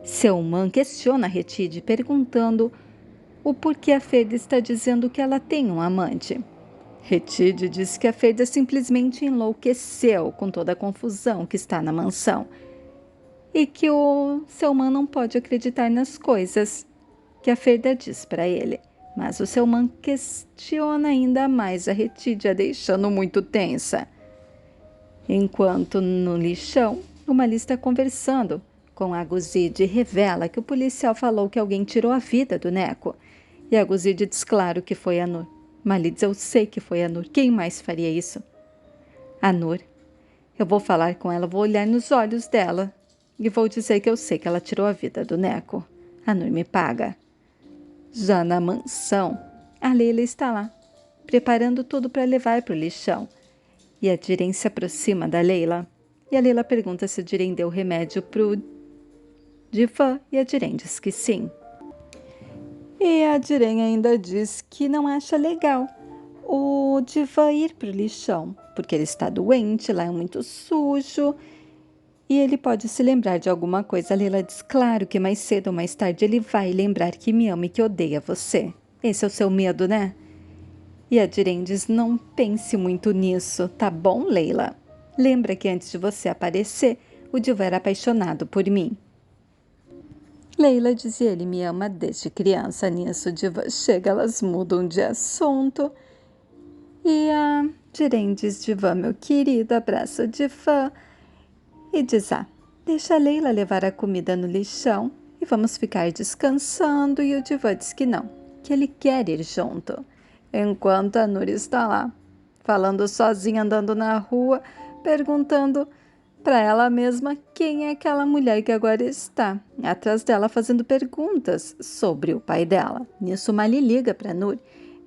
Selman questiona Retide, perguntando o porquê a Ferda está dizendo que ela tem um amante. Retide diz que a Ferda simplesmente enlouqueceu com toda a confusão que está na mansão e que o Selman não pode acreditar nas coisas que a Ferda diz para ele. Mas o Selman questiona ainda mais a Retide, a deixando muito tensa. Enquanto no lixão, o Mali está conversando com a Guzide e revela que o policial falou que alguém tirou a vida do Neco. E a Guzide diz claro que foi a Nur. Mali diz: eu sei que foi a Nur. Quem mais faria isso? A Nur. Eu vou falar com ela, vou olhar nos olhos dela e vou dizer que eu sei que ela tirou a vida do Neco. A Nur me paga. Já na mansão, a Leila está lá, preparando tudo para levar para o lixão. E a Diren se aproxima da Leila. E a Leila pergunta se a Diren deu remédio para o Divan. E a Diren diz que sim. E a Diren ainda diz que não acha legal o Divan ir para o lixão, porque ele está doente, lá é muito sujo e ele pode se lembrar de alguma coisa. A Leila diz claro que mais cedo ou mais tarde ele vai lembrar que me ama e que odeia você. Esse é o seu medo, né? E a Diren diz: não pense muito nisso, tá bom, Leila? Lembra que antes de você aparecer, o Divan era apaixonado por mim. Leila diz: ele me ama desde criança. Nisso, o Divan chega, elas mudam de assunto. E a Diren diz: Divan, meu querido, abraça o Divan. E diz: deixa a Leila levar a comida no lixão e vamos ficar descansando. E o Divan diz que não, que ele quer ir junto. Enquanto a Nur está lá, falando sozinha, andando na rua, perguntando para ela mesma quem é aquela mulher que agora está atrás dela fazendo perguntas sobre o pai dela. Nisso, Mali liga para Nur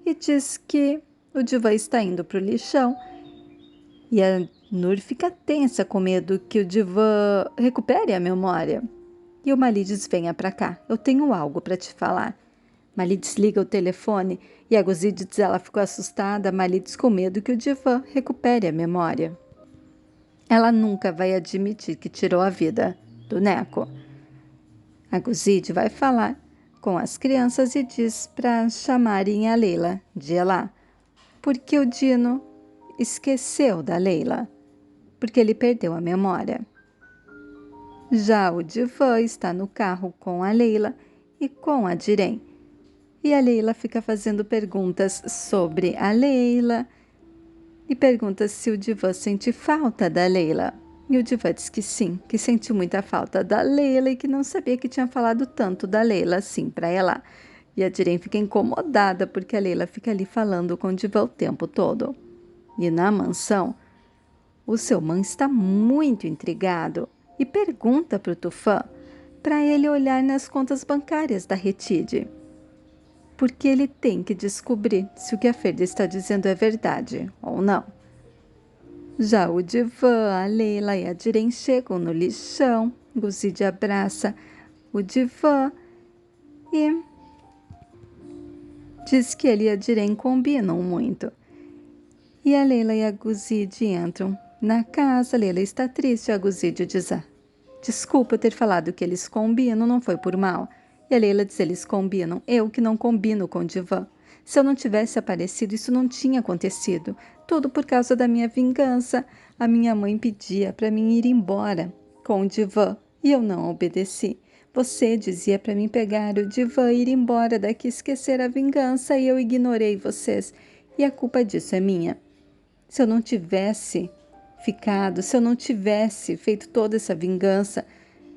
e diz que o Divan está indo para o lixão. E a Nur fica tensa com medo que o Divan recupere a memória. E o Mali diz: venha para cá, eu tenho algo para te falar. Mali desliga o telefone e a Guzide diz: ela ficou assustada. Mali diz com medo que o Divan recupere a memória. Ela nunca vai admitir que tirou a vida do Neco. A Guzide vai falar com as crianças e diz para chamarem a Leila de lá, porque o Dino esqueceu da Leila, porque ele perdeu a memória. Já o Divan está no carro com a Leila e com a Diren. E a Leila fica fazendo perguntas sobre a Leila e pergunta se o Divan sente falta da Leila. E o Divan diz que sim, que sente muita falta da Leila e que não sabia que tinha falado tanto da Leila assim para ela. E a Diren fica incomodada porque a Leila fica ali falando com o Divan o tempo todo. E na mansão, o Selman está muito intrigado e pergunta para o Tufan para ele olhar nas contas bancárias da Retide, porque ele tem que descobrir se o que a Ferda está dizendo é verdade ou não. Já o Divan, a Leila e a Diren chegam no lixão. Guzide abraça o Divan e diz que ele e a Diren combinam muito. E a Leila e a Guzide entram na casa. A Leila está triste. A Guzide diz: desculpa ter falado que eles combinam, não foi por mal. E a Leila diz: eles combinam, eu que não combino com o Divan. Se eu não tivesse aparecido, isso não tinha acontecido. Tudo por causa da minha vingança. A minha mãe pedia para mim ir embora com o Divan e eu não obedeci. Você dizia para mim pegar o Divan e ir embora daqui, esquecer a vingança, e eu ignorei vocês. E a culpa disso é minha. Se eu não tivesse ficado, se eu não tivesse feito toda essa vingança,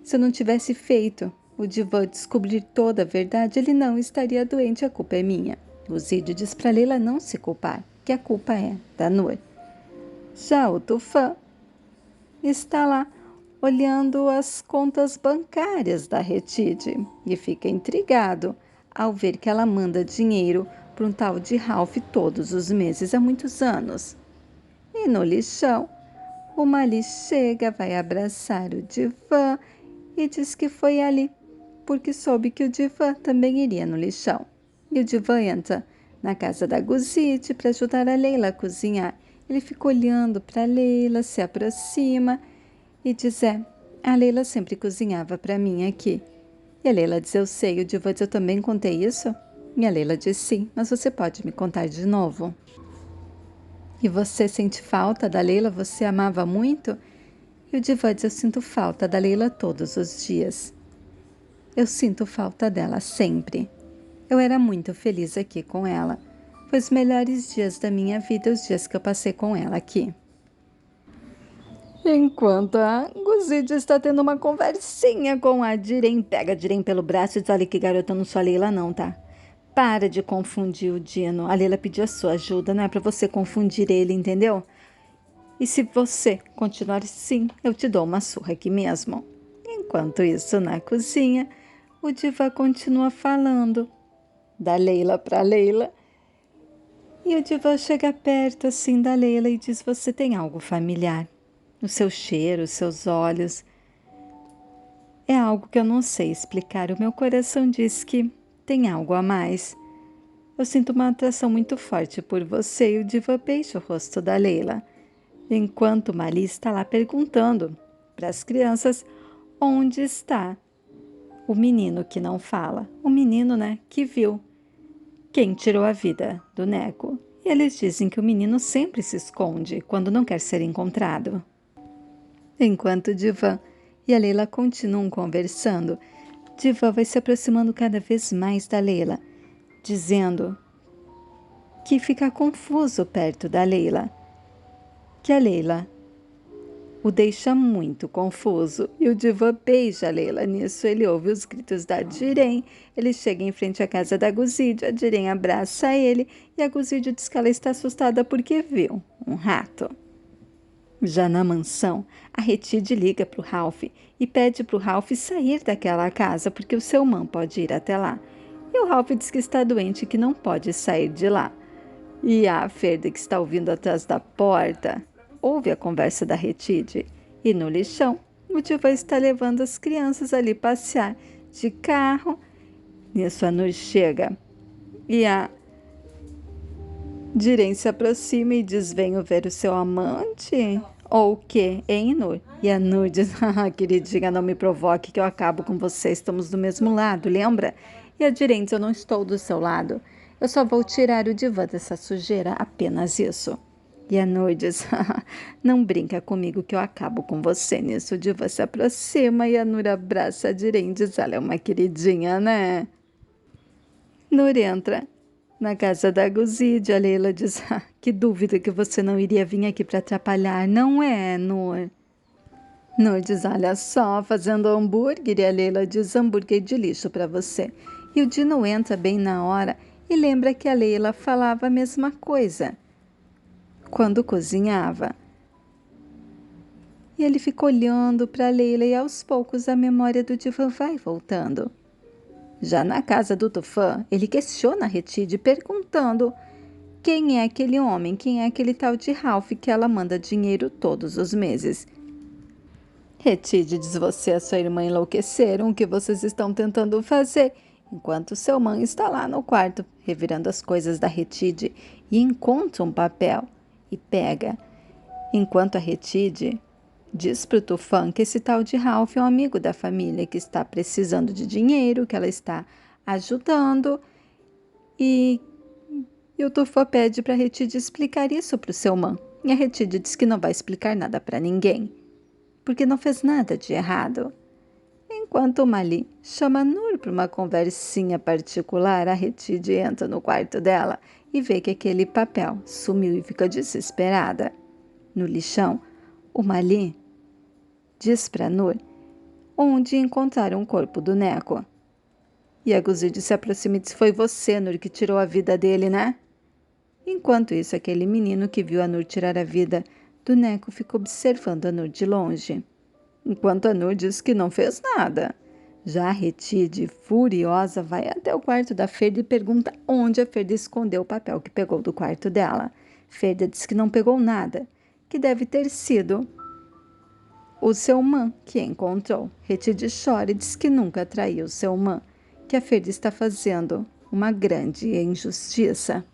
se eu não tivesse feito o Divan descobrir toda a verdade, ele não estaria doente, a culpa é minha. Guzide diz para Leila não se culpar, que a culpa é da Nur. Já o Tufan está lá olhando as contas bancárias da Retide e fica intrigado ao ver que ela manda dinheiro para um tal de Ralph todos os meses há muitos anos. E no lixão, o Mali chega, vai abraçar o Divan e diz que foi ali, porque soube que o Divan também iria no lixão. E o Divan entra na casa da Guzide para ajudar a Leila a cozinhar. Ele fica olhando para a Leila, se aproxima e diz: a Leila sempre cozinhava para mim aqui. E a Leila diz, eu sei, o Diva diz, eu também contei isso? E a Leila diz, sim, mas você pode me contar de novo? E você sente falta da Leila? Você amava muito? E o Diva diz, eu sinto falta da Leila todos os dias. Eu sinto falta dela sempre. Eu era muito feliz aqui com ela. Foi os melhores dias da minha vida, os dias que eu passei com ela aqui. Enquanto a Guzide está tendo uma conversinha com a Diren, pega a Diren pelo braço e diz, olha que garota, eu não sou a Leila não, tá? Para de confundir o Dino. A Leila pediu a sua ajuda, não é para você confundir ele, entendeu? E se você continuar assim, eu te dou uma surra aqui mesmo. Enquanto isso, na cozinha, o Diva continua falando da Leila para Leila. E o Diva chega perto assim da Leila e diz, você tem algo familiar. O seu cheiro, os seus olhos. É algo que eu não sei explicar. O meu coração diz que tem algo a mais. Eu sinto uma atração muito forte por você. E o Diva beija o rosto da Leila, enquanto Mali está lá perguntando para as crianças onde está o menino que não fala. O menino, né, que viu quem tirou a vida do Neco. E eles dizem que o menino sempre se esconde quando não quer ser encontrado. Enquanto Divan e a Leila continuam conversando, Divan vai se aproximando cada vez mais da Leila, dizendo que fica confuso perto da Leila, que a Leila o deixa muito confuso. E o Divan beija a Leila. Nisso ele ouve os gritos da Diren. Ele chega em frente à casa da Guzide, a Diren abraça ele e a Guzide diz que ela está assustada porque viu um rato. Já na mansão, a Retide liga para o Ralph e pede para o Ralph sair daquela casa porque o seu man pode ir até lá. E o Ralph diz que está doente e que não pode sair de lá. E a Ferda, que está ouvindo atrás da porta, ouve a conversa da Retide. E no lixão, o Divan está levando as crianças ali passear de carro. Nisso a Nur chega e a Diren se aproxima e diz, venho ver o seu amante? Ou o quê, hein, Nur? E a Nur diz, queridinha, não me provoque que eu acabo com você, estamos do mesmo lado, lembra? E a Diren diz, eu não estou do seu lado, eu só vou tirar o Divan dessa sujeira, apenas isso. E a Nur diz, não brinca comigo que eu acabo com você. Nisso o Divan se aproxima e a Nur abraça a Diren e diz, ela é uma queridinha, né? Nur entra na casa da Guzide. A Leila diz, que dúvida que você não iria vir aqui para atrapalhar, não é, Nur? Nur diz, olha só, fazendo hambúrguer. E a Leila diz, hambúrguer de lixo para você. E o Dino entra bem na hora e lembra que a Leila falava a mesma coisa quando cozinhava. E ele fica olhando para a Leila e aos poucos a memória do Divan vai voltando. Já na casa do Tufã, ele questiona a Retide perguntando quem é aquele homem, quem é aquele tal de Ralph que ela manda dinheiro todos os meses. Retide diz, você e a sua irmã enlouqueceram, o que vocês estão tentando fazer? Enquanto seu mãe está lá no quarto, revirando as coisas da Retide e encontra um papel e pega. Enquanto a Retide diz para o Tufã que esse tal de Ralph é um amigo da família que está precisando de dinheiro, que ela está ajudando. E o Tufã pede para a Retide explicar isso para o seu man. E a Retide diz que não vai explicar nada para ninguém, porque não fez nada de errado. Enquanto o Mali chama Nur para uma conversinha particular, a Retide entra no quarto dela e vê que aquele papel sumiu e fica desesperada. No lixão, o Mali diz para Nur onde encontraram o corpo do Neco. E a Guzide se aproxima e diz, foi você, Nur, que tirou a vida dele, né? Enquanto isso, aquele menino que viu a Nur tirar a vida do Neco fica observando a Nur de longe, enquanto a Nur diz que não fez nada. Já a Retide, furiosa, vai até o quarto da Ferda e pergunta onde a Ferda escondeu o papel que pegou do quarto dela. Ferda diz que não pegou nada, que deve ter sido o seu man que encontrou. Retide chora e diz que nunca traiu seu man, que a Ferda está fazendo uma grande injustiça.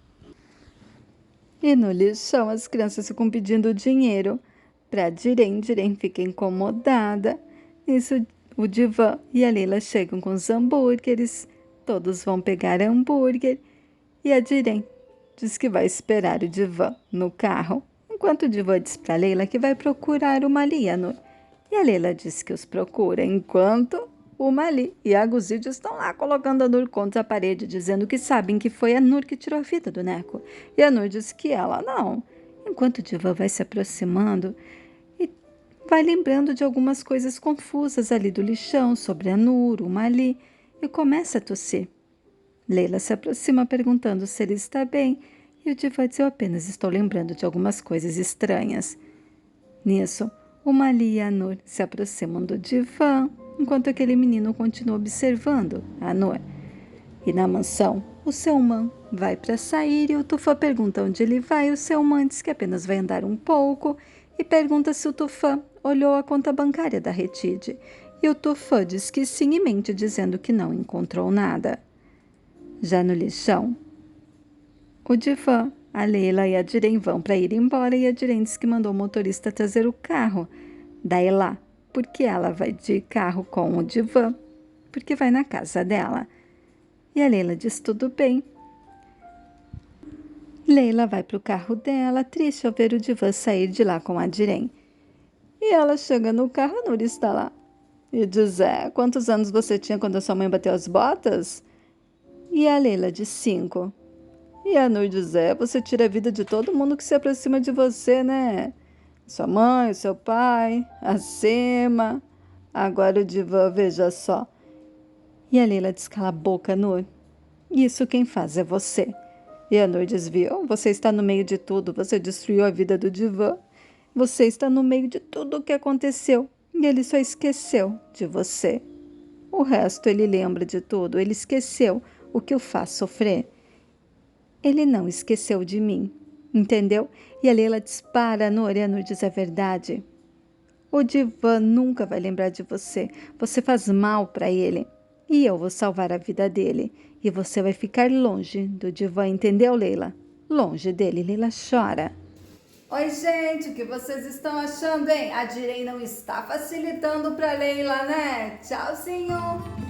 E no lixão as crianças ficam pedindo dinheiro para Diren. Diren fica incomodada. Isso o divã e a Leila chegam com os hambúrgueres. Todos vão pegar hambúrguer e a Diren diz que vai esperar o divã no carro, enquanto o divã diz para Leila que vai procurar o Mali e a Nur. E a Leila diz que os procura, enquanto o Mali e a Guzide estão lá colocando a Nur contra a parede, dizendo que sabem que foi a Nur que tirou a vida do Neco. E a Nur diz que ela não. Enquanto o divã vai se aproximando e vai lembrando de algumas coisas confusas ali do lixão, sobre a Nur, o Mali, e começa a tossir. Leila se aproxima perguntando se ele está bem, e o divã diz: eu apenas estou lembrando de algumas coisas estranhas. Nisso, o Mali e a Nur se aproximam do divã, enquanto aquele menino continua observando a Nur. E na mansão, o Selman vai para sair e o Tufã pergunta onde ele vai. O Selman diz que apenas vai andar um pouco e pergunta se o Tufã olhou a conta bancária da Retide. E o Tufã diz que sim e mente, dizendo que não encontrou nada. Já no lixão, o divã, a Leila e a Diren vão para ir embora e a Diren diz que mandou o motorista trazer o carro da Elá, porque ela vai de carro com o divã, porque vai na casa dela. E a Leila diz tudo bem. Leila vai para o carro dela, triste ao ver o divã sair de lá com a Diren. E ela chega no carro, a Nur está lá. E diz: quantos anos você tinha quando a sua mãe bateu as botas? E a Leila diz: 5. E a Nur diz: você tira a vida de todo mundo que se aproxima de você, né? Sua mãe, seu pai, a Sema. Agora o divã, veja só. E a Leila diz: cala a boca, Nur. Isso quem faz é você. E a Nur diz: viu? Você está no meio de tudo. Você destruiu a vida do divã. Você está no meio de tudo o que aconteceu. E ele só esqueceu de você. O resto ele lembra de tudo. Ele esqueceu o que o faz sofrer. Ele não esqueceu de mim, entendeu? E a Leila dispara a Nur e a Nur diz a verdade. O divã nunca vai lembrar de você. Você faz mal para ele. E eu vou salvar a vida dele. E você vai ficar longe do divã, entendeu, Leila? Longe dele. Leila chora. Oi, gente, o que vocês estão achando, hein? A Diren não está facilitando para Leila, né? Tchauzinho!